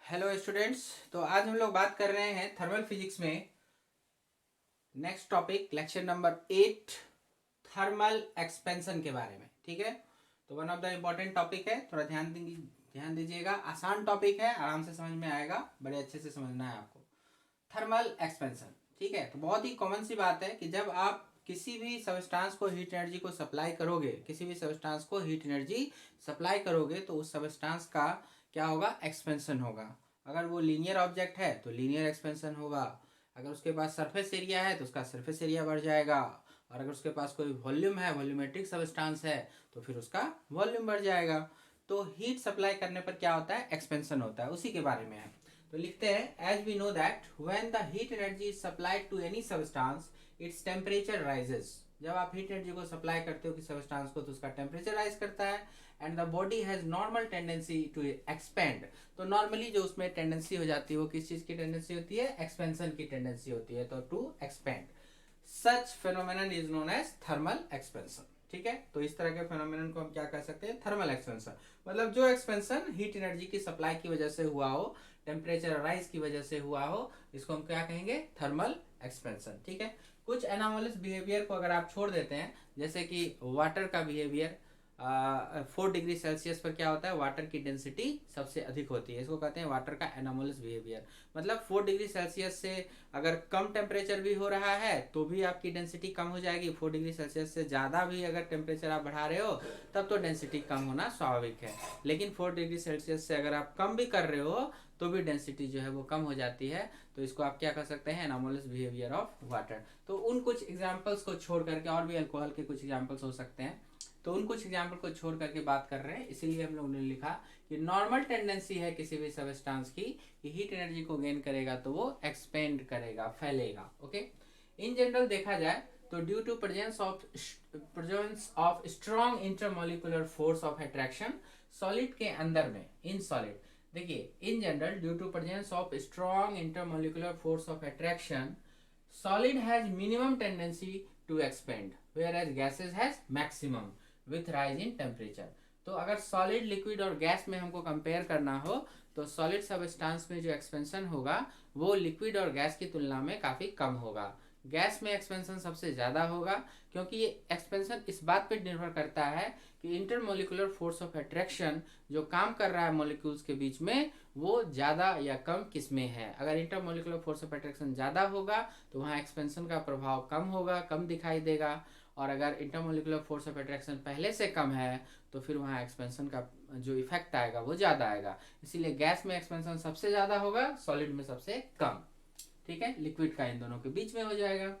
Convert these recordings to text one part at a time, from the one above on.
Hello students. तो आज हम लोग बात कर रहे हैं थर्मल फिजिक्स में next topic lecture number 8 thermal expansion के बारे में। ठीक है, तो one of the important topic है, थोड़ा ध्यान दीजिएगा। आसान टॉपिक है, आराम से समझ में आएगा, बड़े अच्छे से समझना है आपको। थर्मल एक्सपेंशन, ठीक है, तो बहुत ही कॉमन सी बात है कि जब आप किसी भी सबस्टांस को हीट एनर्जी को सप्लाई करोगे, किसी भी सबस्टांस को हीट एनर्जी सप्लाई करोगे तो उस सबस्टांस का क्या होगा, एक्सपेंशन होगा। अगर वो लीनियर ऑब्जेक्ट है तो लीनियर एक्सपेंशन होगा, अगर उसके पास सरफेस एरिया है तो उसका सरफेस एरिया बढ़ जाएगा, और अगर उसके पास कोई वॉल्यूम है, वॉल्यूमेट्रिक सबस्टांस है, तो फिर उसका वॉल्यूम बढ़ जाएगा। तो हीट सप्लाई करने पर क्या होता है, एक्सपेंशन होता है, उसी के बारे में है। तो लिखते हैं, as we know that when the heat energy is supplied to any substance its temperature rises. जब आप हीट एनर्जी को सप्लाई करते हो किसी सबस्टांस को तो उसका टेम्परेचर राइज करता है। And the body has normal tendency to expand. तो नॉर्मली जो उसमें टेंडेंसी हो जाती है वो किस चीज की टेंडेंसी होती है, एक्सपेंशन की टेंडेंसी होती है, तो to expand. Such phenomenon is known as thermal expansion. ठीक है, तो इस तरह के फेनोमेनन को हम क्या कर सकते हैं, थर्मल एक्सपेंशन। मतलब जो एक्सपेंशन हीट एनर्जी की सप्लाई की वजह से हुआ हो, टेम्परेचर राइज की वजह से हुआ हो, इसको हम क्या कहेंगे, थर्मल एक्सपेंशन। ठीक है, कुछ एनामोलस बिहेवियर को अगर आप छोड़ देते हैं, जैसे कि वाटर का बिहेवियर, 4 डिग्री सेल्सियस पर क्या होता है, वाटर की डेंसिटी सबसे अधिक होती है, इसको कहते हैं वाटर का एनामोलस बिहेवियर। मतलब 4 डिग्री सेल्सियस से अगर कम टेम्परेचर भी हो रहा है तो भी आपकी डेंसिटी कम हो जाएगी, 4 डिग्री सेल्सियस से ज़्यादा भी अगर टेम्परेचर आप बढ़ा रहे हो तब तो डेंसिटी कम होना स्वाभाविक है। लेकिन 4 डिग्री सेल्सियस से अगर आप कम भी कर रहे हो तो भी डेंसिटी जो है वो कम हो जाती है। तो इसको आप क्या कर सकते हैं, एनामोलस बिहेवियर ऑफ वाटर। तो उन कुछ एग्जाम्पल्स को छोड़ करके, और भी अल्कोहल के कुछ एग्जाम्पल्स हो सकते हैं, तो उन कुछ एग्जाम्पल को छोड़ करके बात कर रहे हैं। इसीलिए हम लोगों ने लिखा कि नॉर्मल टेंडेंसी है किसी भी सबस्टांस की कि हीट एनर्जी को गेन करेगा तो वो एक्सपेंड करेगा, फैलेगा। ओके, इन जनरल देखा जाए तो due to presence of strong intermolecular force of attraction solid के अंदर में, इन सॉलिड, देखिए, in general due to presence of strong intermolecular force of attraction solid has minimum tendency to expand whereas gases has maximum with rise in temperature। तो अगर solid, liquid और gas में हमको compare करना हो तो solid substance में जो एक्सपेंशन होगा वो लिक्विड और गैस की तुलना में काफी कम होगा। गैस में एक्सपेंशन सबसे ज्यादा होगा, क्योंकि ये एक्सपेंशन इस बात पर निर्भर करता है कि इंटरमोलिकुलर फोर्स ऑफ अट्रैक्शन जो काम कर रहा है मॉलिक्यूल्स के बीच में वो ज्यादा या कम किस में है। अगर इंटरमोलिकुलर फोर्स ऑफ अट्रैक्शन ज्यादा होगा तो वहाँ एक्सपेंशन का प्रभाव कम होगा, कम दिखाई देगा, और अगर इंटरमोलिकुलर फोर्स ऑफ अट्रैक्शन पहले से कम है तो फिर वहाँ एक्सपेंशन का जो इफेक्ट आएगा वो ज्यादा आएगा। इसीलिए गैस में एक्सपेंशन सबसे ज्यादा होगा, सॉलिड में सबसे कम। ठीक है, लिक्विड का इन दोनों के बीच में हो जाएगा।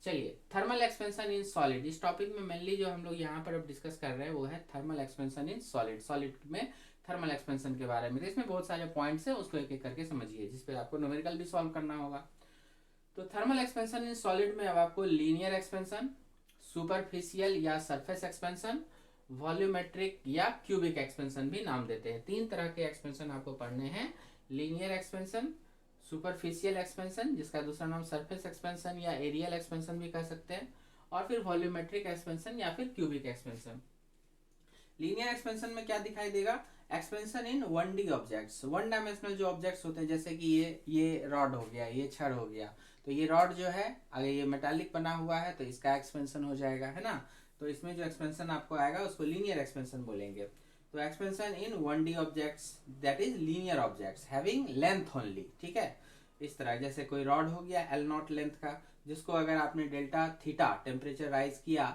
चलिए, थर्मल एक्सपेंशन इन सॉलिड, इस टॉपिक में मेनली जो हम लोग यहाँ पर अब डिस्कस कर रहे हैं वो है thermal expansion in solid. Solid में थर्मल एक्सपेंशन के बारे में, तो इसमें बहुत सारे पॉइंट्स हैं, उसको एक एक करके समझिए, जिसपे आपको न्यूमेरिकल भी सॉल्व करना होगा। तो थर्मल एक्सपेंशन इन सॉलिड में अब आपको लीनियर एक्सपेंशन, सुपरफिशियल या सरफेस एक्सपेंशन, वॉल्यूमेट्रिक या क्यूबिक एक्सपेंशन भी नाम देते हैं। 3 तरह के एक्सपेंशन आपको पढ़ने हैं, लीनियर एक्सपेंशन, सुपरफिशियल एक्सपेंशन जिसका दूसरा नाम सरफेस एक्सपेंशन या एरियल एक्सपेंशन भी कह सकते हैं, और फिर वॉल्यूमेट्रिक एक्सपेंशन या फिर क्यूबिक एक्सपेंशन। लीनियर एक्सपेंशन में क्या दिखाई देगा, expansion in 1D objects, 1 dimensional जो ऑब्जेक्ट्स होते हैं, जैसे कि ये रॉड हो गया, ये छड़ हो गया, तो ये रॉड जो है अगर ये मेटालिक बना हुआ है तो इसका एक्सपेंशन हो जाएगा, है ना। तो इसमें जो एक्सपेंशन आपको आएगा उसको लीनियर एक्सपेंशन बोलेंगे। तो expansion in 1D objects that is linear objects having length only. ठीक है, इस तरह जैसे कोई रॉड हो गया L0 लेंथ का, जिसको अगर आपने डेल्टा थीटा टेम्परेचर राइज किया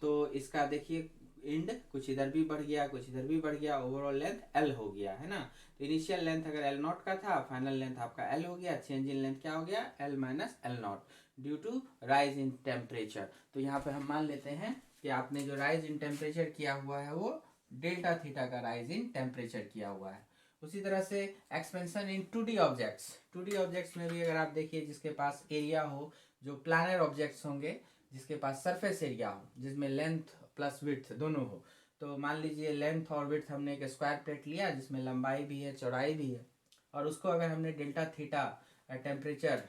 तो इसका देखिए इंड कुछ इधर भी बढ़ गया, कुछ इधर भी बढ़ गया, ओवरऑल लेंथ L हो गया, है ना। तो इनिशियल लेंथ अगर L0 का था, फाइनल लेंथ आपका L हो गया, चेंज इन लेंथ क्या हो गया, L minus L0 due to rise in temperature. तो यहाँ पे हम मान लेते हैं कि आपने जो राइज इन टेम्परेचर किया हुआ है वो डेल्टा थीटा का राइज इन टेम्परेचर किया हुआ है। उसी तरह से expansion in 2D objects, 2D objects में भी अगर आप देखिए जिसके पास एरिया हो, जो प्लानर ऑब्जेक्ट्स होंगे, जिसके पास सरफेस एरिया हो, जिसमें लेंथ प्लस विड्थ दोनों हो, तो मान लीजिए लेंथ और विड्थ हमने एक स्क्वायर प्लेट लिया जिसमें लंबाई भी है चौड़ाई भी है, और उसको अगर हमने डेल्टा थीटा टेम्परेचर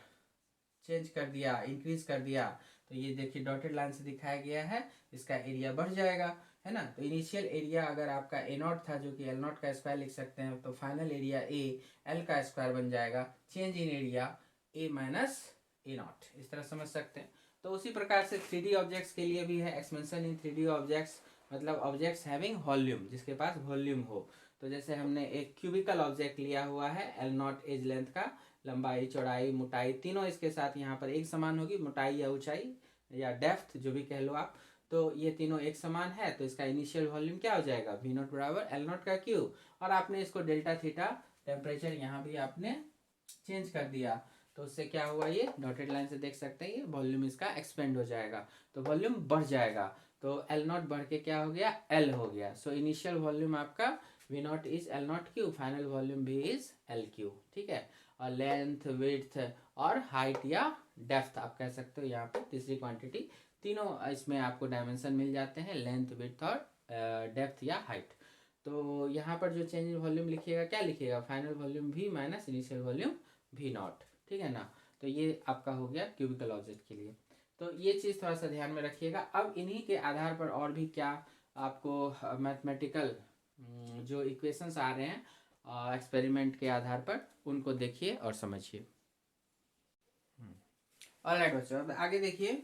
चेंज कर दिया, इंक्रीज कर दिया, तो ये देखिए डॉटेड लाइन से दिखाया गया है, इसका एरिया बढ़ जाएगा, है ना। तो इनिशियल एरिया अगर आपका ए नॉट था जो कि एल नॉट का स्क्वायर लिख सकते हैं, तो फाइनल एरिया ए एल का स्क्वायर बन जाएगा। Change in area A minus A not, इस तरह समझ सकते हैं। तो उसी प्रकार से 3D ऑब्जेक्ट्स के लिए भी है एक्सपेंशन इन 3D ऑब्जेक्ट्स, मतलब ऑब्जेक्ट्स हैविंग वॉल्यूम, जिसके पास वॉल्यूम हो। तो जैसे हमने एक क्यूबिकल ऑब्जेक्ट लिया हुआ है, एल नॉट एज लेंथ का, लंबाई चौड़ाई मोटाई तीनों इसके साथ यहाँ पर एक समान होगी, मोटाई या ऊंचाई या डेप्थ जो भी कह लो आप, तो ये तीनों एक समान है। तो इसका इनिशियल वॉल्यूम क्या हो जाएगा, वी नॉट बराबर एल नॉट का क्यू, और आपने इसको डेल्टा थीटा टेम्परेचर यहाँ भी आपने चेंज कर दिया, तो उससे क्या हुआ, ये डॉटेड लाइन से देख सकते हैं, ये वॉल्यूम इसका एक्सपेंड हो जाएगा, तो वॉल्यूम बढ़ जाएगा। तो एल नॉट बढ़ के क्या हो गया, एल हो गया। सो इनिशियल वॉल्यूम आपका v naught is l naught cube, final volume भी इज एल क्यू, ठीक है। और लेंथ विड्थ और हाइट या डेप्थ आप कह सकते हो, यहाँ पे तीसरी क्वांटिटी, तीनों इसमें आपको डायमेंशन मिल जाते हैं, लेंथ विड्थ और डेप्थ या हाइट। तो यहाँ पर जो चेंज इन वॉल्यूम लिखिएगा, क्या लिखिएगा, फाइनल वॉल्यूम भी माइनस इनिशियल वॉल्यूम भी नॉट, ठीक है ना। तो ये आपका हो गया क्यूबिकल ऑब्जेक्ट के लिए। तो ये चीज़ थोड़ा सा ध्यान में रखिएगा। अब इन्हीं के आधार पर और भी क्या आपको मैथमेटिकल जो इक्वेशंस आ रहे हैं एक्सपेरिमेंट के आधार पर, उनको देखिए और समझिए। ऑलराइट बच्चों, अब आगे देखिए।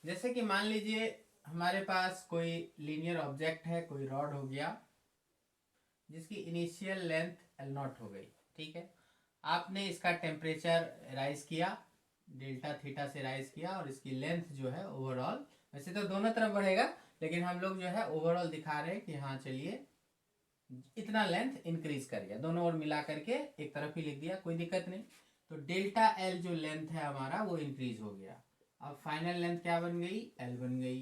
जैसे कि मान लीजिए हमारे पास कोई लीनियर ऑब्जेक्ट है, कोई रॉड हो गया जिसकी इनिशियल लेंथ एल नॉट हो गई, ठीक है। आपने इसका टेम्परेचर राइज किया, डेल्टा थीटा से राइज किया, और इसकी लेंथ जो है ओवरऑल, वैसे तो दोनों तरफ बढ़ेगा, लेकिन हम लोग जो है ओवरऑल दिखा रहे हैं कि हाँ चलिए इतना लेंथ इंक्रीज कर गया, दोनों ओर मिला करके एक तरफ ही लिख दिया, कोई दिक्कत नहीं। तो डेल्टा एल जो लेंथ है हमारा वो इंक्रीज हो गया। अब फाइनल लेंथ क्या बन गई, एल बन गई,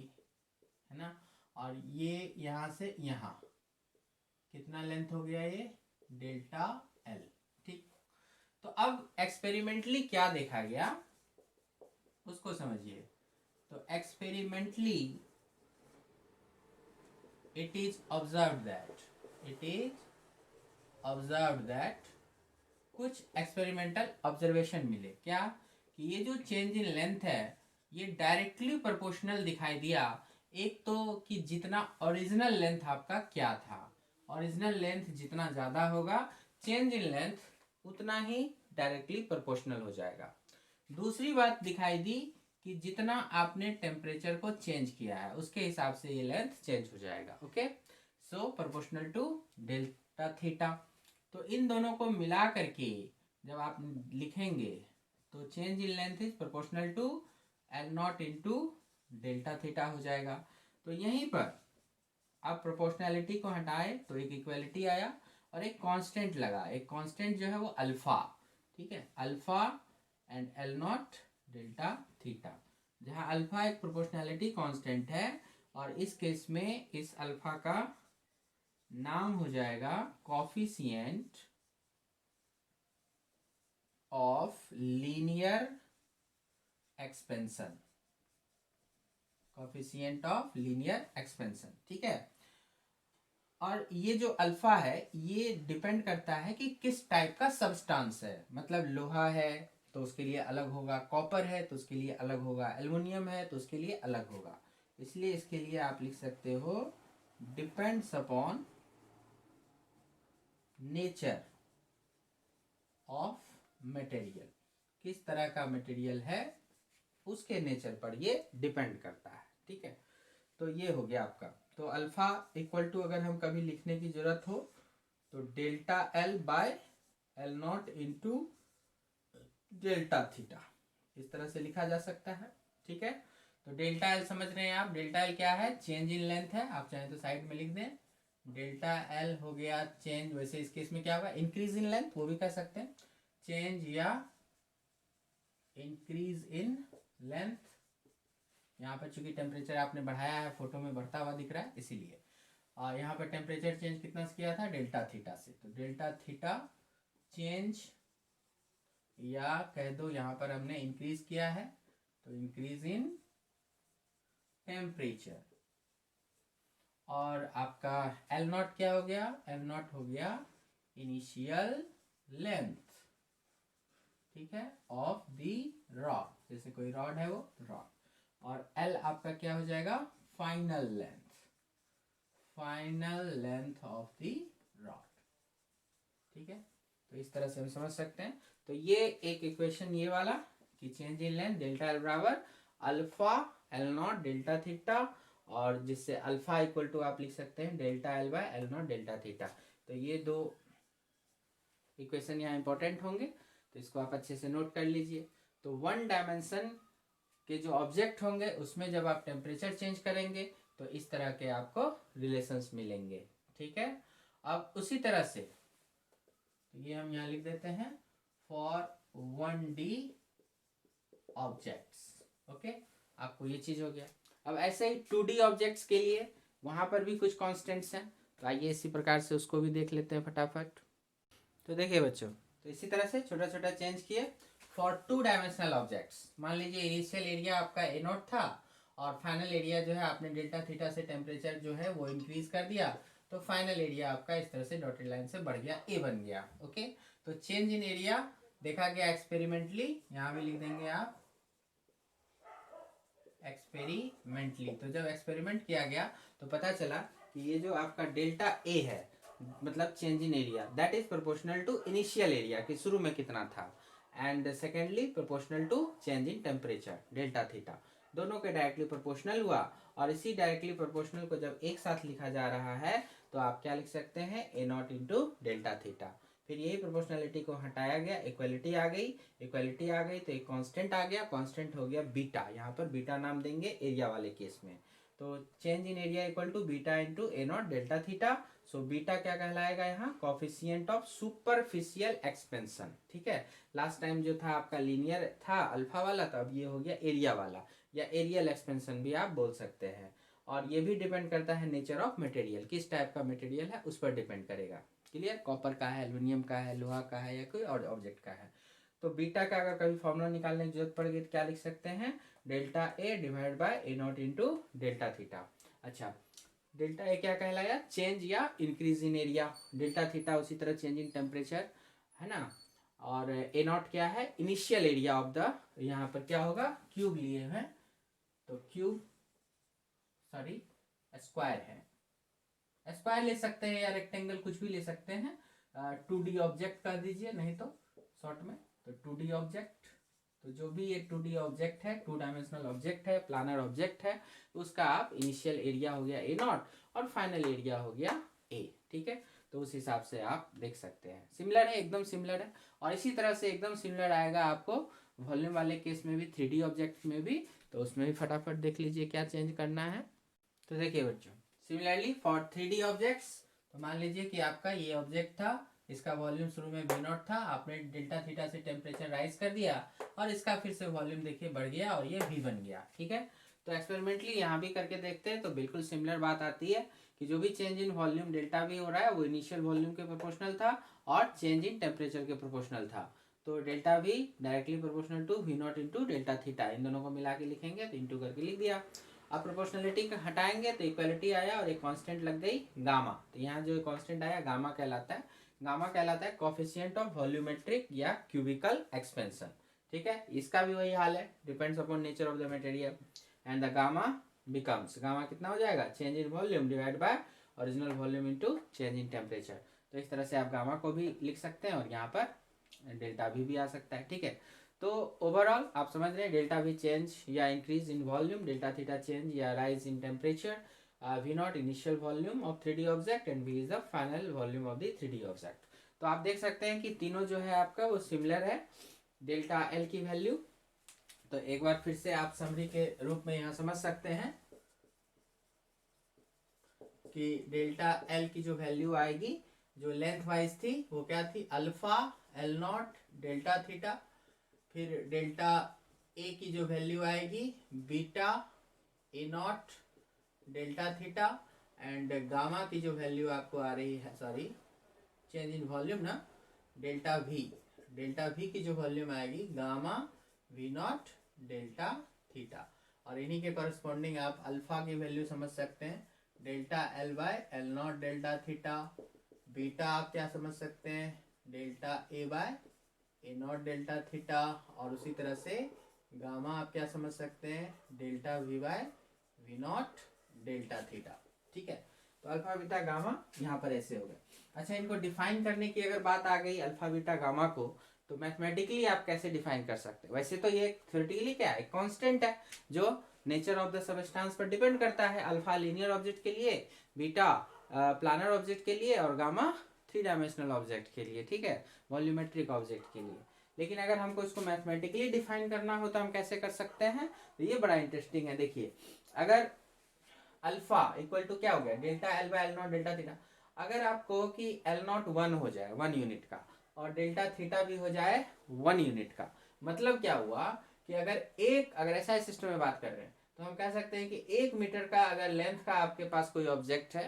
है ना। और ये यहां से यहां कितना लेंथ हो गया, ये डेल्टा एल, ठीक। तो अब एक्सपेरिमेंटली क्या देखा गया उसको समझिए। तो experimentally it is observed that कुछ एक्सपेरिमेंटल ऑब्जर्वेशन मिले, क्या कि ये जो चेंज इन लेंथ है ये डायरेक्टली प्रोपोर्शनल दिखाई दिया। एक तो कि जितना ओरिजिनल लेंथ आपका क्या था, ओरिजिनल लेंथ जितना ज़्यादा होगा चेंज इन लेंथ उतना ही डायरेक्टली प्रोपोर्शनल हो जाएगा। दूसरी बात दिखाई दी कि जितना आपने टेम्परेचर को चेंज किया है उसके हिसाब से ये लेंथ चेंज हो जाएगा। Okay, so proportional to delta theta. तो इन दोनों को मिला करके जब आप लिखेंगे तो change in length is proportional to l naught into delta theta हो जाएगा। तो यहीं पर आप प्रोपोर्शनैलिटी को हटाए तो एक इक्वलिटी आया और एक कांस्टेंट लगा, एक कांस्टेंट जो है वो अल्फा, ठीक है, alpha and L not delta theta, जहां अल्फा एक प्रोपोर्शनैलिटी कांस्टेंट है, और इस केस में इस अल्फा का नाम हो जाएगा coefficient of linear expansion, coefficient of linear expansion, ठीक है। और ये जो अल्फा है ये डिपेंड करता है कि किस टाइप का सब्सटेंस है, मतलब लोहा है तो उसके लिए अलग होगा, कॉपर है तो उसके लिए अलग होगा, एल्युमिनियम है तो उसके लिए अलग होगा। इसलिए इसके लिए आप लिख सकते हो depends upon nature of material, किस तरह का मटेरियल है उसके नेचर पर ये डिपेंड करता है, ठीक है। तो ये हो गया आपका। तो अल्फा इक्वल टू अगर हम कभी लिखने की जरूरत हो तो delta L by L naught into delta theta, इस तरह से लिखा जा सकता है, ठीक है। तो डेल्टा एल समझ रहे हैं आप, डेल्टा एल क्या है, चेंज इन लेंथ है, आप चाहें तो साइड में लिख दें, डेल्टा एल हो गया चेंज, वैसे इस केस में क्या होगा, इंक्रीज इन लेंथ, वो भी कह सकते हैं, चेंज या इंक्रीज इन लेंथ। यहाँ पर चूंकि टेम्परेचर आपने बढ़ाया है, फोटो में बढ़ता हुआ दिख रहा है इसीलिए, और यहाँ पर टेम्परेचर चेंज कितना से किया था, डेल्टा थीटा से, तो डेल्टा थीटा चेंज, या कह दो यहाँ पर हमने इंक्रीज किया है तो इंक्रीज इन टेम्परेचर। और आपका एल नॉट क्या हो गया, एल नॉट हो गया इनिशियल लेंथ, ठीक है, ऑफ द रॉड, जैसे कोई रॉड है वो रॉड, और एल आपका क्या हो जाएगा, final length, final length of the rod. ठीक है, तो इस तरह से हम समझ सकते हैं। तो ये एक इक्वेशन ये वाला कि change in length delta L बराबर alpha L not delta theta, और जिससे अल्फा इक्वल टू आप लिख सकते हैं delta L by L not delta theta. तो ये दो इक्वेशन यहाँ इंपॉर्टेंट होंगे, तो इसको आप अच्छे से नोट कर लीजिए। तो वन डायमेंशन के जो ऑब्जेक्ट होंगे उसमें जब आप टेम्परेचर चेंज करेंगे तो इस तरह के आपको रिलेशंस मिलेंगे। ठीक है, अब उसी तरह से तो ये हम यहाँ लिख देते हैं फॉर 1D ऑब्जेक्ट्स। ओके, आपको ये चीज हो गया। अब ऐसे ही 2D ऑब्जेक्ट्स के लिए वहां पर भी कुछ कांस्टेंट्स हैं, तो आइए इसी प्रकार से उसको भी देख लेते हैं फटाफट। तो देखिए बच्चों, तो इसी तरह से छोटा छोटा चेंज किए फॉर 2 डायमेंशनल ऑब्जेक्ट्स। मान लीजिए इनिशियल एरिया आपका ए नॉट था और फाइनल एरिया जो है आपने डेल्टा थीटा से टेम्परेचर जो है वो इंक्रीज कर दिया, तो फाइनल एरिया आपका इस तरह से डॉटेड लाइन से बढ़ गया, ए बन गया। ओके, तो चेंज इन एरिया देखा गया एक्सपेरिमेंटली, यहाँ भी लिख देंगे आप एक्सपेरिमेंटली। तो जब एक्सपेरिमेंट किया गया तो पता चला कि ये जो आपका डेल्टा ए है, मतलब change in area, that is proportional to initial area कि शुरू में कितना था, and secondly proportional to change in temperature delta theta. दोनों के डायरेक्टली प्रोपोर्शनल हुआ, और इसी डायरेक्टली प्रोपोर्शनल को जब एक साथ लिखा जा रहा है तो आप क्या लिख सकते हैं, ए नॉट इंटू डेल्टा थीटा। फिर यही प्रोपोर्शनलिटी को हटाया गया, इक्वलिटी आ गई, इक्वलिटी आ गई तो एक कांस्टेंट आ गया, कांस्टेंट हो गया बीटा, यहाँ पर बीटा नाम देंगे एरिया वाले केस में। तो change in area equal to beta into a not delta theta. So beta क्या कहलाएगा यहाँ, कॉफिशिएंट ऑफ सुपरफिशियल एक्सपेंशन। ठीक है, लास्ट टाइम जो था आपका लीनियर था अल्फा वाला, तो अब ये हो गया एरिया वाला, या एरियल एक्सपेंशन भी आप बोल सकते हैं। और ये भी डिपेंड करता है नेचर ऑफ मटेरियल, किस टाइप का मटेरियल है उस पर डिपेंड करेगा। क्लियर, कॉपर का है, एल्यूमिनियम का है, लोहा का है, या कोई और ऑब्जेक्ट का है। तो बीटा का अगर कभी फॉर्मूला निकालने की जरूरत पड़ेगी तो क्या लिख सकते हैं, delta A divide by a not into delta theta. अच्छा, डेल्टा ए क्या कहलाया, चेंज या इंक्रीज इन एरिया, डेल्टा थीटा उसी तरह चेंज इन टेम्परेचर, है ना। और ए नॉट क्या है, इनिशियल एरिया ऑफ द, यहाँ पर क्या होगा, क्यूब लिए हैं तो क्यूब, सॉरी स्क्वायर है, स्क्वायर ले सकते हैं या रेक्टेंगल कुछ भी ले सकते हैं। 2D ऑब्जेक्ट कर दीजिए नहीं तो शॉर्ट में, तो 2D ऑब्जेक्ट, तो जो भी एक 2D ऑब्जेक्ट है, 2 डायमेंशनल ऑब्जेक्ट है, प्लानर ऑब्जेक्ट है, उसका आप इनिशियल एरिया हो गया ए नॉट और फाइनल एरिया हो गया ए। ठीक है, तो उस हिसाब से आप देख सकते हैं, सिमिलर है, एकदम सिमिलर है। और इसी तरह से एकदम सिमिलर आएगा आपको वॉल्यूम वाले केस में भी, 3D ऑब्जेक्ट में भी, तो उसमें भी फटाफट देख लीजिए क्या चेंज करना है। तो देखिए बच्चों, सिमिलरली फॉर 3D ऑब्जेक्ट्स, तो मान लीजिए कि आपका ये ऑब्जेक्ट था, इसका वॉल्यूम शुरू में V नॉट था, आपने डेल्टा थीटा से टेम्परेचर राइज कर दिया और इसका फिर से वॉल्यूम देखिए बढ़ गया और ये V बन गया। ठीक है, तो एक्सपेरिमेंटली यहाँ भी करके देखते हैं तो बिल्कुल सिमिलर बात आती है कि जो भी change in volume delta V हो रहा है वो इनिशियल वॉल्यूम के प्रोपोर्शनल था और चेंज इन टेम्परेचर के प्रोपोर्शनल था। तो delta V directly proportional to V not into delta theta, इन दोनों को मिला के लिखेंगे तो इंटू करके लिख दिया। अब प्रोपोर्शनलिटी का हटाएंगे तो इक्वलिटी आया और एक कांस्टेंट लग गई गामा, तो यहाँ जो कांस्टेंट आया गामा कहलाता है। गामा कहलाता है कोफिशिएंट ऑफ वॉल्यूमेट्रिक या क्यूबिकल एक्सपेंशन। ठीक है, इसका भी वही हाल है, depends upon nature of the material, and the gamma becomes, gamma कितना हो जाएगा, change in volume divide by original volume into change in temperature. तो इस तरह से आप गामा को भी लिख सकते हैं और यहाँ पर डेल्टा भी आ सकता है। ठीक है, तो ओवरऑल आप समझ रहे हैं, डेल्टा वी चेंज या increase in volume, delta theta change या rise in temperature, V not initial volume of 3D object and V is the final volume of the 3D object. तो आप देख सकते हैं कि तीनों जो है आपका वो सिमिलर है, डेल्टा एल की वैल्यू। तो एक बार फिर से आप समरी के रूप में यहाँ समझ सकते हैं कि डेल्टा एल की जो वैल्यू आएगी, जो लेंथ वाइज थी वो क्या थी, alpha L not delta theta, फिर डेल्टा ए की जो वैल्यू आएगी beta A not delta theta, and gamma की जो वैल्यू आपको आ रही है, सॉरी चेंज इन वॉल्यूम ना, डेल्टा वी की जो वॉल्यूम आएगी gamma we naught delta theta. और इन्हीं के करस्पॉन्डिंग आप अल्फा की वैल्यू समझ सकते हैं, delta L by L not delta theta, beta आप क्या समझ सकते हैं, delta a by a not delta theta, और उसी तरह से गामा आप क्या समझ सकते हैं, delta v by v naught delta theta. ठीक है, तो अल्फा बीटा गामा यहाँ पर ऐसे हो गए। अच्छा, इनको डिफाइन करने की अगर बात आ गई अल्फा बीटा गामा को, तो मैथमेटिकली आप कैसे डिफाइन कर सकते हैं? वैसे तो ये थ्योरेटिकली क्या है, कांस्टेंट है जो नेचर ऑफ द सबस्टेंस पर डिपेंड करता है। अल्फा लीनियर ऑब्जेक्ट के लिए, बीटा प्लानर ऑब्जेक्ट के लिए, और गामा 3 डायमेंशनल ऑब्जेक्ट के लिए, ठीक है, वॉल्यूमेट्रिक ऑब्जेक्ट के लिए। लेकिन अगर हमको इसको मैथमेटिकली डिफाइन करना हो तो हम कैसे कर सकते हैं? तो ये बड़ा इंटरेस्टिंग है। देखिए, अगर अल्फा इक्वल टू क्या हो गया, delta L by L not delta theta. अगर आप कहो कि एल नॉट 1 हो जाए 1 यूनिट का, और डेल्टा थीटा भी हो जाए 1 यूनिट का, मतलब क्या हुआ कि अगर ऐसा सिस्टम में बात कर रहे हैं तो हम कह सकते हैं कि 1 मीटर का अगर लेंथ का आपके पास कोई ऑब्जेक्ट है,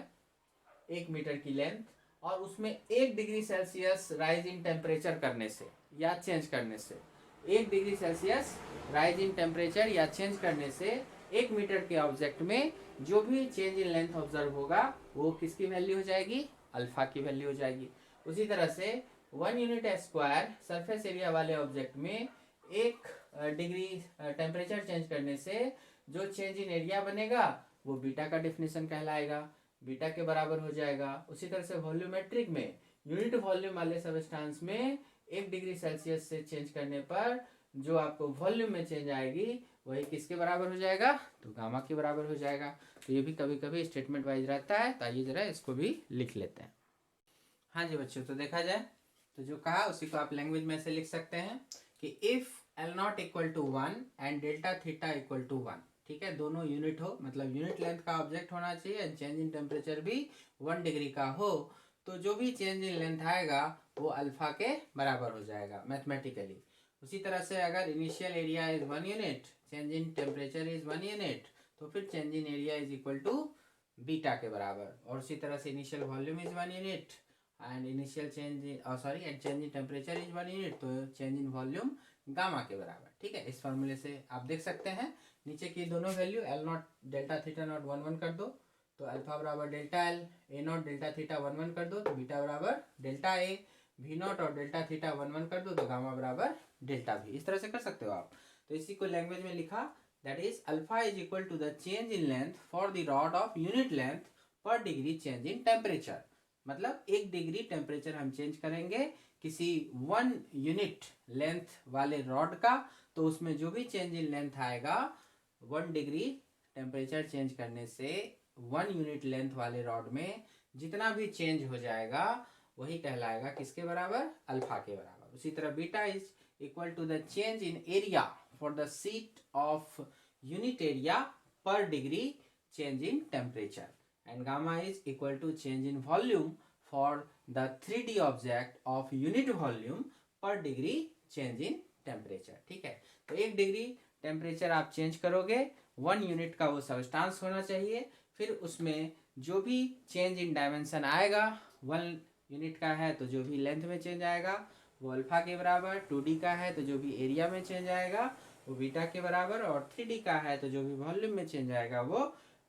1 मीटर की लेंथ, और उसमें 1 degree Celsius rise in temperature करने से या चेंज करने से, 1 degree Celsius rise in temperature या चेंज करने से 1 मीटर के ऑब्जेक्ट में जो भी चेंज इन लेंथ ऑब्जर्व होगा वो किसकी वैल्यू हो जाएगी? अल्फा की वैल्यू हो जाएगी। उसी तरह से 1 यूनिट स्क्वायर सरफेस एरिया वाले ऑब्जेक्ट में 1 डिग्री टेम्परेचर चेंज करने से जो चेंज इन एरिया बनेगा वो बीटा का डेफिनेशन कहलाएगा, बीटा के बराबर हो जाएगा। उसी तरह से वॉल्यूमेट्रिक में यूनिट वॉल्यूम वाले सबस्टेंस में 1 डिग्री सेल्सियस से चेंज करने पर जो आपको वॉल्यूम में चेंज आएगी वही किसके बराबर हो जाएगा? तो गामा के बराबर हो जाएगा। तो ये भी कभी कभी स्टेटमेंट वाइज रहता है, तो आइए जरा इसको भी लिख लेते हैं। हाँ जी बच्चों, तो देखा जाए तो जो कहा उसी को आप लैंग्वेज में ऐसे लिख सकते हैं कि if l naught equal to 1 and delta theta equal to 1, ठीक है, दोनों यूनिट हो, मतलब यूनिट लेंथ का ऑब्जेक्ट होना चाहिए एंड चेंज इन टेम्परेचर भी 1 डिग्री का हो, तो जो भी चेंज इन लेंथ आएगा वो अल्फा के बराबर हो जाएगा मैथमेटिकली। उसी तरह से अगर initial area is 1 unit, change in temperature is 1 unit, तो फिर change in area is equal to beta के बराबर। और उसी तरह से initial volume is 1 unit and initial change and change in temperature is 1 unit, तो चेंज इन वॉल्यूम गामा के बराबर, ठीक है। इस फॉर्मूले से आप देख सकते हैं नीचे की दोनों value L not delta theta naught 1 1 कर दो तो अल्फा बराबर delta L, A not delta theta 1 1 कर दो तो बीटा बराबर डेल्टा ए, वी नॉट और डेल्टा थीटा 1 1 कर दो तो गामा बराबर डेल्टा भी। इस तरह से कर सकते हो आप। तो इसी को लैंग्वेज में लिखा, that is alpha is equal to the change in length for the rod of unit length per degree change in temperature. मतलब 1 डिग्री टेम्परेचर हम चेंज करेंगे किसी 1 यूनिट लेंथ वाले रॉड का, तो उसमें जो भी चेंज इन लेंथ आएगा 1 डिग्री टेम्परेचर चेंज करने से 1 यूनिट लेंथ वाले रॉड में जितना भी चेंज हो जाएगा वही कहलाएगा किसके बराबर? अल्फा के बराबर। उसी तरह beta is equal to the change in area for the seat of unit area पर degree change in temperature, and gamma is equal to change in volume for the 3D object of unit volume per degree change in temperature, ठीक है। तो 1 degree temperature आप change करोगे, 1 unit का वो substance होना चाहिए, फिर उसमें जो भी चेंज इन डायमेंशन आएगा 1 यूनिट का है तो जो भी लेंथ में चेंज आएगा वो अल्फा के बराबर, 2D का है तो जो भी एरिया में चेंज आएगा वो बीटा के बराबर, और 3D का है तो जो भी वॉल्यूम में चेंज आएगा वो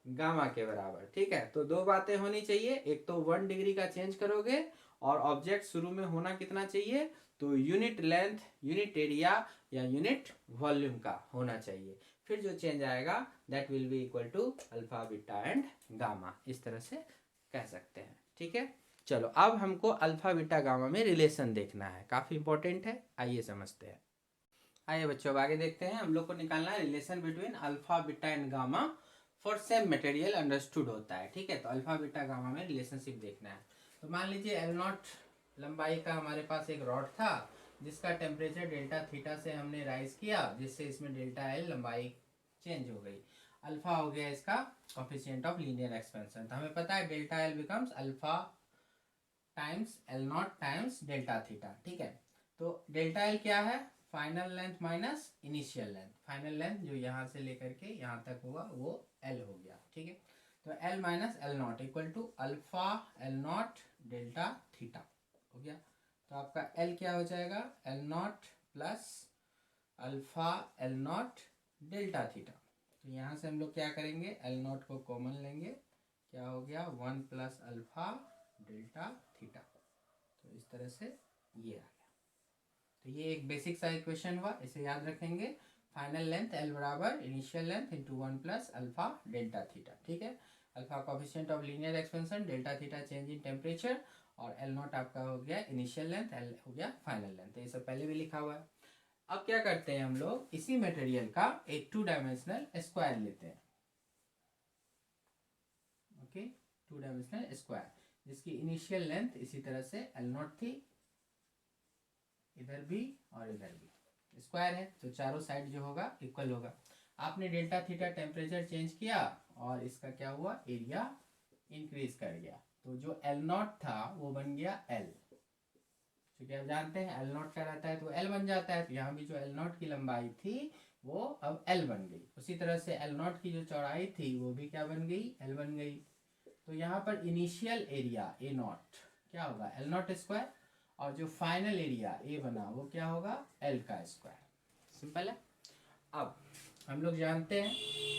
गामा के बराबर, ठीक है। तो दो बातें होनी चाहिए, एक तो 1 डिग्री का चेंज करोगे और ऑब्जेक्ट शुरू में होना कितना चाहिए? तो यूनिट लेंथ, यूनिट एरिया या यूनिट वॉल्यूम का होना चाहिए। फिर जो चेंज आएगा that will be equal to alpha beta and gamma, इस तरह से कह सकते हैं, ठीक है। चलो अब हमको अल्फा बीटा गामा में रिलेशन देखना है, काफी इंपॉर्टेंट है, आइए समझते हैं। आइए बच्चों अब आगे देखते हैं। हम लोग को निकालना है relation between alpha beta and gamma for same material understood होता है, ठीक है। तो अल्फा बीटा गामा में रिलेशनशिप देखना है। तो मान लीजिए एल नॉट लंबाई का हमारे पास एक रॉड था जिसका टेम्परेचर डेल्टा थीटा से हमने राइज किया, जिससे इसमें डेल्टा एल लंबाई चेंज हो गई। अल्फा हो गया इसका कोफिशिएंट ऑफ लीनियर एक्सपेंशन। तो हमें पता है delta L becomes alpha times L not times delta theta, ठीक है। तो डेल्टा एल क्या है? Final length minus initial length. Final length जो यहाँ से लेकर के यहाँ तक हुआ वो एल हो गया, ठीक है। तो l minus l naught equal to alpha L not delta theta हो गया। तो आपका एल क्या हो जाएगा? L naught plus alpha L not delta theta. तो यहाँ से हम लोग क्या करेंगे? एल नॉट को कॉमन लेंगे, क्या हो गया? 1 प्लस अल्फा डेल्टा थीटा। तो इस तरह से ये आ गया। तो ये एक बेसिक सा इक्वेशन हुआ, इसे याद रखेंगे। फाइनल लेंथ एल बराबर initial length into 1 plus alpha delta theta, ठीक है। Alpha coefficient of linear expansion, delta theta change in temperature, और एल नॉट आपका हो गया इनिशियल लेंथ, एल हो गया फाइनल लेंथ। ये सब पहले भी लिखा हुआ है। अब क्या करते हैं हम लोग, इसी मटेरियल का एक 2 डायमेंशनल स्क्वायर लेते हैं। ओके, 2 डायमेंशनल स्क्वायर जिसकी इनिशियल लेंथ इसी तरह से एल नॉट थी, इधर भी और इधर भी स्क्वायर है, तो चारों साइड जो होगा इक्वल होगा। आपने डेल्टा थीटा टेम्परेचर चेंज किया और इसका क्या हुआ, एरिया इंक्रीज कर गया, तो जो एल नॉट था वो बन गया एल, क्योंकि आप जानते हैं एल नॉट का रहता है तो एल बन जाता है, तो यहाँ भी जो एल नॉट की लंबाई थी वो अब एल बन गई। उसी तरह से एल नॉट की जो चौड़ाई थी वो भी क्या बन गई, एल बन गई। तो यहाँ पर इनिशियल एरिया ए नॉट क्या होगा, एल नॉट स्क्वायर, और जो फाइनल एरिया ए बना वो क्या होगा, एल का स्क्वायर। सिंपल है। अब हम लोग जानते हैं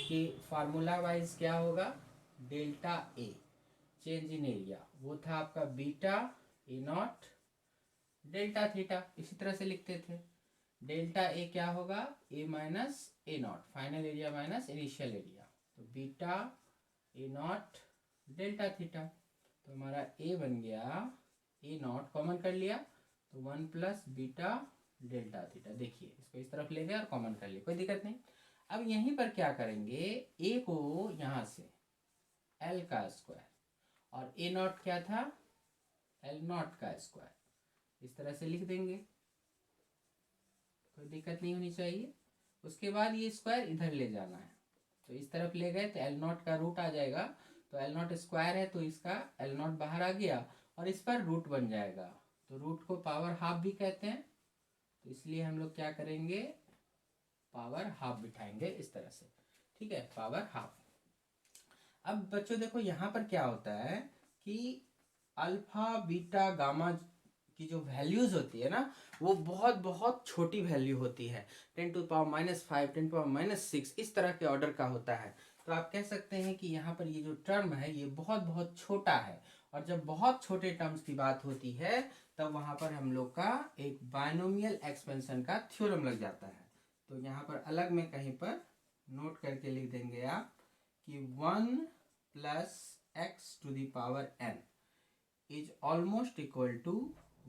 कि फार्मूला वाइज क्या होगा, delta A change in area वो था आपका beta A not delta theta, इसी तरह से लिखते थे। डेल्टा ए क्या होगा, A minus A not, final area minus initial area, तो beta A not delta theta, तो हमारा ए बन गया, ए नॉट कॉमन कर लिया तो 1 प्लस बीटा डेल्टा थीटा। देखिए इसको इस तरफ ले गए और कॉमन कर लिया, कोई दिक्कत नहीं। अब यहीं पर क्या करेंगे, ए को यहाँ से एल का स्क्वायर, और ए नॉट क्या था, एल नॉट का स्क्वायर, इस तरह से लिख देंगे, कोई दिक्कत नहीं होनी चाहिए। उसके बाद ये स्क्वायर इधर ले जाना है, तो इस तरफ ले गए तो एल नॉट का रूट आ जाएगा, तो एल नॉट स्क्वायर है तो इसका एल नॉट बाहर आ गया और इस पर रूट बन जाएगा, तो रूट को पावर हाफ भी कहते हैं, तो इसलिए हम लोग क्या करेंगे, पावर हाफ बिठाएंगे इस तरह से, ठीक है, पावर हाफ। अब बच्चों देखो यहाँ पर क्या होता है कि अल्फा बीटा गामा की जो वैल्यूज होती है ना वो बहुत बहुत छोटी वैल्यू होती है, 10⁻⁻5 10⁻⁻6 इस तरह के ऑर्डर का होता है। तो आप कह सकते हैं कि यहाँ पर ये जो टर्म है ये बहुत बहुत छोटा है, और जब बहुत छोटे टर्म्स की बात होती है तब वहाँ पर हम लोग का एक बायनोमियल एक्सपेंशन का थ्योरम लग जाता है। तो यहाँ पर अलग में कहीं पर नोट करके लिख देंगे आप कि 1 plus x to the power n is almost equal to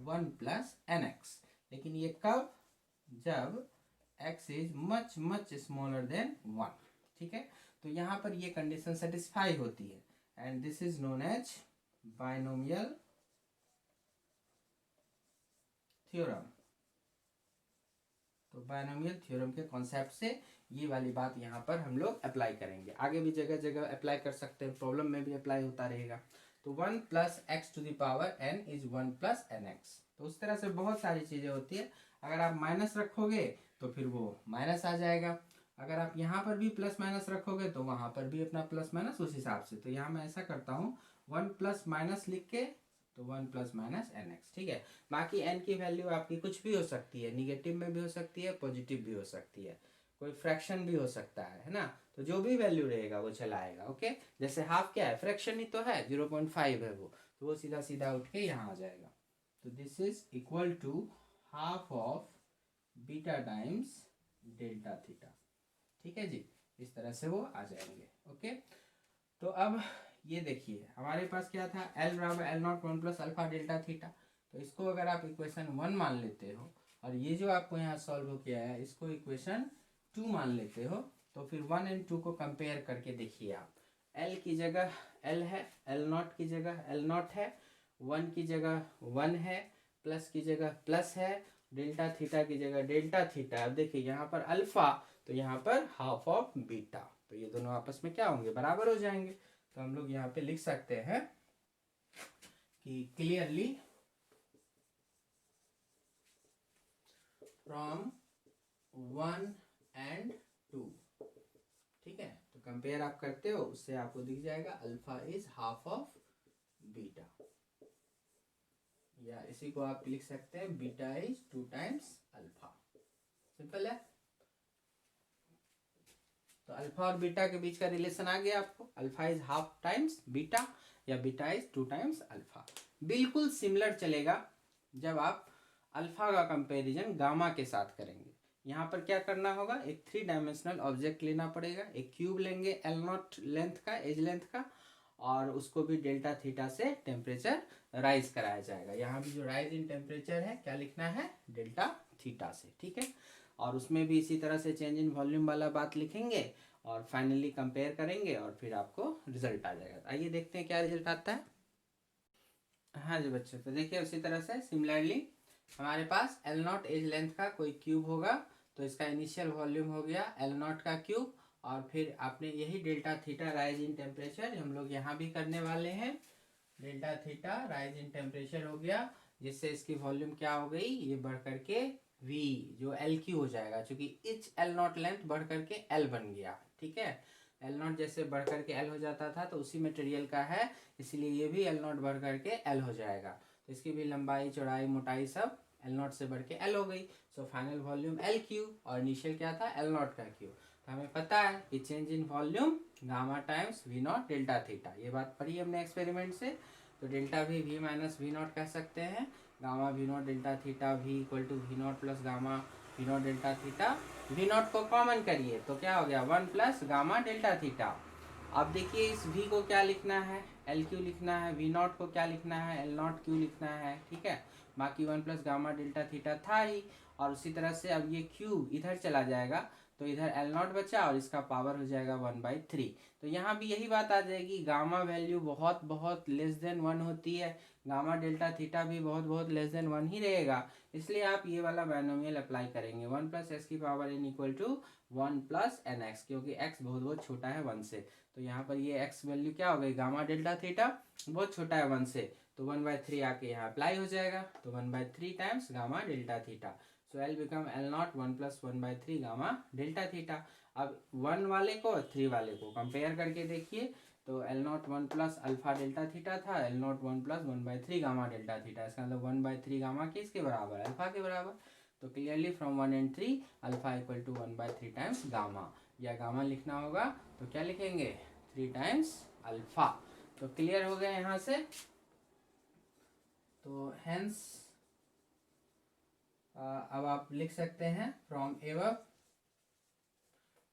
1 plus n x, लेकिन ये कब, जब x is much much smaller than 1, ठीक है। तो यहाँ पर ये कंडीशन सेटिस्फाई होती है, and this is known as binomial theorem. तो बायनोमियल थ्योरम के कॉन्सेप्ट से ये वाली बात यहाँ पर हम लोग अप्लाई करेंगे, आगे भी जगह जगह अप्लाई कर सकते हैं, प्रॉब्लम में भी अप्लाई होता रहेगा। तो 1 plus x to the power n is 1 plus n x, तो उस तरह से बहुत सारी चीज़ें होती है। अगर आप माइनस रखोगे तो फिर वो माइनस आ जाएगा, अगर आप यहाँ पर भी प्लस माइनस रखोगे तो वहाँ पर भी अपना प्लस माइनस उस हिसाब से। तो यहाँ मैं ऐसा करता हूँ 1 प्लस माइनस लिख के, तो 1 प्लस माइनस एन एक्स, ठीक है। बाकी n की वैल्यू आपकी कुछ भी हो सकती है, निगेटिव में भी हो सकती है, पॉजिटिव भी हो सकती है, कोई फ्रैक्शन भी हो सकता है ना, तो जो भी वैल्यू रहेगा वो चलाएगा। ओके, जैसे हाफ क्या है, फ्रैक्शन ही तो है, 0.5 है वो, तो वो सीधा सीधा उठ के यहाँ आ जाएगा। तो this is equal to half of beta times delta theta, ठीक है जी, इस तरह से वो आ जाएंगे। ओके, तो अब ये देखिए हमारे पास क्या था, एल बराबर L not 1 plus alpha delta theta, तो इसको अगर आप इक्वेशन 1 मान लेते हो और ये जो आपको यहाँ सॉल्व किया है इसको इक्वेशन 2 मान लेते हो, तो फिर 1 एंड 2 को कंपेयर करके देखिए आप, एल की जगह एल है, एल नॉट की जगह एल नॉट है, 1 की जगह 1 है, प्लस की जगह प्लस है, डेल्टा थीटा की जगह डेल्टा थीटा। अब देखिए यहाँ पर अल्फा तो यहाँ पर हाफ ऑफ बीटा, तो ये दोनों आपस में क्या होंगे, बराबर हो जाएंगे। तो हम लोग यहाँ पे लिख सकते हैं कि क्लियरली फ्रॉम 1 एंड 2, ठीक है। तो कंपेयर आप करते हो उससे आपको दिख जाएगा alpha is half of beta, या इसी को आप लिख सकते हैं beta is 2 times alpha. Simple है। तो अल्फा और बीटा के बीच का रिलेशन आ गया आपको, alpha is half times beta या बीटा इज 2 टाइम्स अल्फा। बिल्कुल सिमिलर चलेगा जब आप अल्फा का कंपैरिजन गामा के साथ करेंगे। यहाँ पर क्या करना होगा, एक 3 डायमेंशनल ऑब्जेक्ट लेना पड़ेगा, एक क्यूब लेंगे एल नॉट लेंथ का, एज लेंथ का, और उसको भी डेल्टा थीटा से टेम्परेचर राइज कराया जाएगा। यहाँ भी जो राइज इन टेम्परेचर है क्या लिखना है, डेल्टा थीटा से, ठीक है। और उसमें भी इसी तरह से चेंज इन वॉल्यूम वाला बात लिखेंगे और फाइनली कंपेयर करेंगे और फिर आपको रिजल्ट आ जाएगा। आइए देखते हैं क्या रिजल्ट आता है। हाँ जी बच्चों, तो देखिए उसी तरह से सिमिलरली हमारे पास एल नॉट एज लेंथ का कोई क्यूब होगा, तो इसका इनिशियल वॉल्यूम हो गया एल नॉट का क्यूब, और फिर आपने यही delta theta rise in temperature हम लोग यहाँ भी करने वाले हैं। Delta theta rise in temperature हो गया, जिससे इसकी वॉल्यूम क्या हो गई, ये बढ़ करके वी जो एल क्यू हो जाएगा, क्योंकि इच एल नॉट लेंथ बढ़ करके एल बन गया, ठीक है। एल नॉट जैसे बढ़ करके एल हो जाता था तो उसी मटेरियल का है, इसलिए ये भी एल नॉट बढ़ करके एल हो जाएगा। तो इसकी भी लंबाई चौड़ाई मोटाई सब एल नॉट से बढ़ के एल हो गई। So final volume L Q और इनिशियल क्या था, एल नॉट का क्यू। तो हमें पता है कि change in volume gamma times V naught delta theta, ये बात पढ़ी हमने एक्सपेरिमेंट से। तो डेल्टा भी वी माइनस वी नॉट कह सकते हैं, gamma we naught delta theta V equal to V naught plus gamma we naught delta theta. V naught को कॉमन करिए तो क्या हो गया, 1 प्लस गामा डेल्टा थीटा। अब देखिए इस v को क्या लिखना है, एल क्यू लिखना है, वी नॉट को क्या लिखना है, एल नॉट क्यू लिखना है, ठीक है। बाकी 1 प्लस गामा डेल्टा थीटा था ही, और उसी तरह से अब ये q इधर चला जाएगा तो इधर एल नॉट बचा और इसका पावर हो जाएगा 1/3। तो यहाँ भी यही बात आ जाएगी, गामा वैल्यू बहुत बहुत लेस देन 1 होती है, गामा डेल्टा थीटा भी बहुत बहुत लेस देन 1 ही रहेगा, इसलिए आप ये वाला बायनोमियल अप्लाई करेंगे 1 प्लस एस की पावर n equal to 1 plus n x, क्योंकि x बहुत बहुत छोटा है 1 से। तो यहाँ पर ये x वैल्यू क्या हो गई, गामा डेल्टा थीटा बहुत छोटा है 1 से, तो 1/3 आके यहाँ अप्लाई हो जाएगा, तो 1/3 times gamma delta theta. So L become L not 1 plus 1/3 gamma delta theta. अब 1 वाले को 3 वाले को कंपेयर करके देखिए, तो L not 1 plus alpha delta theta था, L not 1 plus 1/3 gamma delta theta, इसका मतलब 1/3 गामा किसके बराबर, अल्फा के बराबर। तो clearly from 1 and 3 alpha equal to 1/3 times gamma, या गामा लिखना होगा तो क्या लिखेंगे, 3 टाइम्स अल्फा। तो क्लियर हो गया यहाँ से। तो हेंस अब आप लिख सकते हैं फ्रॉम एवब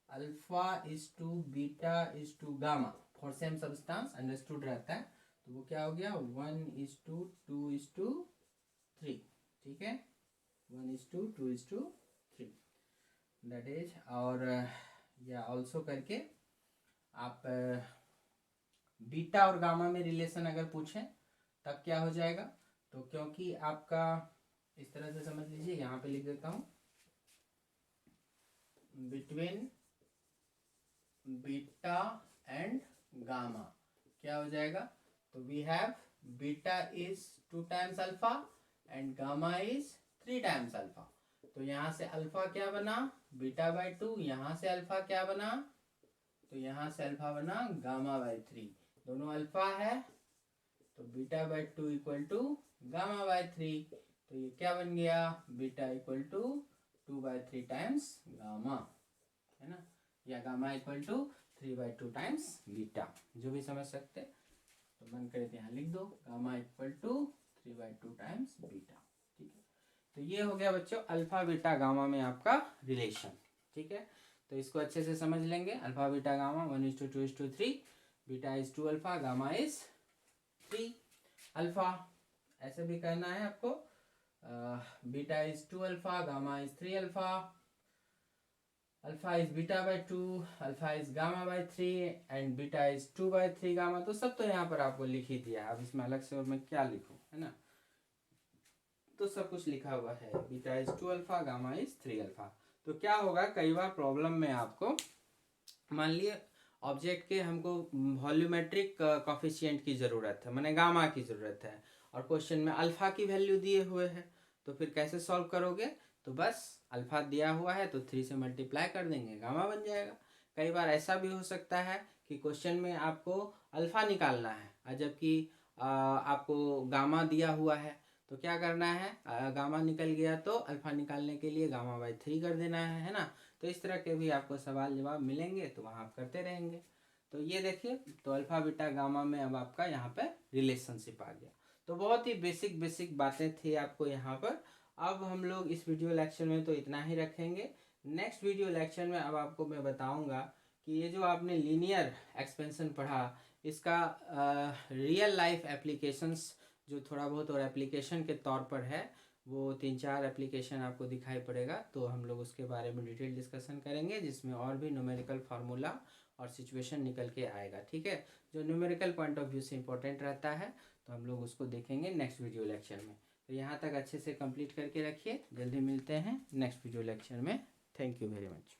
alpha is to beta is to gamma for same substance understood रहता है, तो वो क्या हो गया 1:2:3, ठीक है, 1:2:3 दैट इज। और या ऑल्सो करके आप बीटा और गामा में रिलेशन अगर पूछें तब क्या हो जाएगा, तो क्योंकि आपका इस तरह से समझ लीजिए, यहाँ पे लिख देता हूँ, बिटवीन बीटा एंड गामा क्या हो जाएगा, तो we have beta is 2 times alpha and gamma is 3 times alpha. तो यहाँ से अल्फा क्या बना, बीटा/2, यहाँ से अल्फा क्या बना, तो यहाँ से अल्फा बना गामा/3, दोनों अल्फा है, तो बीटा/2 इक्वल टू गामा/3, तो ये क्या बन गया, beta equal to 2/3 times gamma, है ना, या gamma equal to 3/2 times beta, जो भी समझ सकते। तो मन करे तो यहाँ लिख दो gamma equal to 3/2 times beta, ठीक है। तो ये हो गया बच्चों अल्फा बीटा गामा में आपका रिलेशन, ठीक है। तो इसको अच्छे से समझ लेंगे, alpha beta gamma 1:2:3, beta is 2 alpha, gamma is 3 alpha, ऐसे भी कहना है आपको, beta is 2 alpha, gamma is 3 alpha, alpha is beta, alpha is gamma and beta is 2/3 gamma. तो सब तो यहाँ पर आपको लिख ही दिया है, अब इसमें अलग से और मैं क्या लिखूं, है ना, तो सब कुछ लिखा हुआ है, beta is 2 alpha, gamma is 3 alpha. तो क्या होगा, कई बार प्रॉब्लम में आपको मान लिए ऑब्जेक्ट के हमको वॉल्यूमेट्रिक कॉफिशिएंट की ज़रूरत है, माने गामा की ज़रूरत है, और क्वेश्चन में अल्फा की वैल्यू दिए हुए है, तो फिर कैसे सॉल्व करोगे, तो बस अल्फा दिया हुआ है तो 3 से मल्टीप्लाई कर देंगे, गामा बन जाएगा। कई बार ऐसा भी हो सकता है कि क्वेश्चन में आपको अल्फा निकालना है और जबकि आपको गामा दिया हुआ है, तो क्या करना है, गामा निकल गया तो अल्फा निकालने के लिए गामा/3 कर देना है ना। तो इस तरह के भी आपको सवाल जवाब मिलेंगे, तो वहाँ आप करते रहेंगे। तो ये देखिए, तो अल्फा बीटा गामा में अब आपका यहाँ पे रिलेशनशिप आ गया। तो बहुत ही बेसिक बेसिक बातें थी आपको यहाँ पर। अब हम लोग इस वीडियो लेक्चर में तो इतना ही रखेंगे। नेक्स्ट वीडियो लेक्चर में अब आपको मैं बताऊँगा कि ये जो आपने लीनियर एक्सपेंशन पढ़ा इसका रियल लाइफ एप्लीकेशंस जो थोड़ा बहुत और एप्लीकेशन के तौर पर है वो 3-4 एप्लीकेशन आपको दिखाई पड़ेगा, तो हम लोग उसके बारे में डिटेल डिस्कशन करेंगे जिसमें और भी न्यूमेरिकल फार्मूला और सिचुएशन निकल के आएगा। ठीक है, जो न्यूमेरिकल पॉइंट ऑफ व्यू से इंपॉर्टेंट रहता है तो हम लोग उसको देखेंगे नेक्स्ट वीडियो लेक्चर में। तो यहाँ तक अच्छे से कंप्लीट करके रखिए, जल्दी मिलते हैं नेक्स्ट वीडियो लेक्चर में। Thank you very much.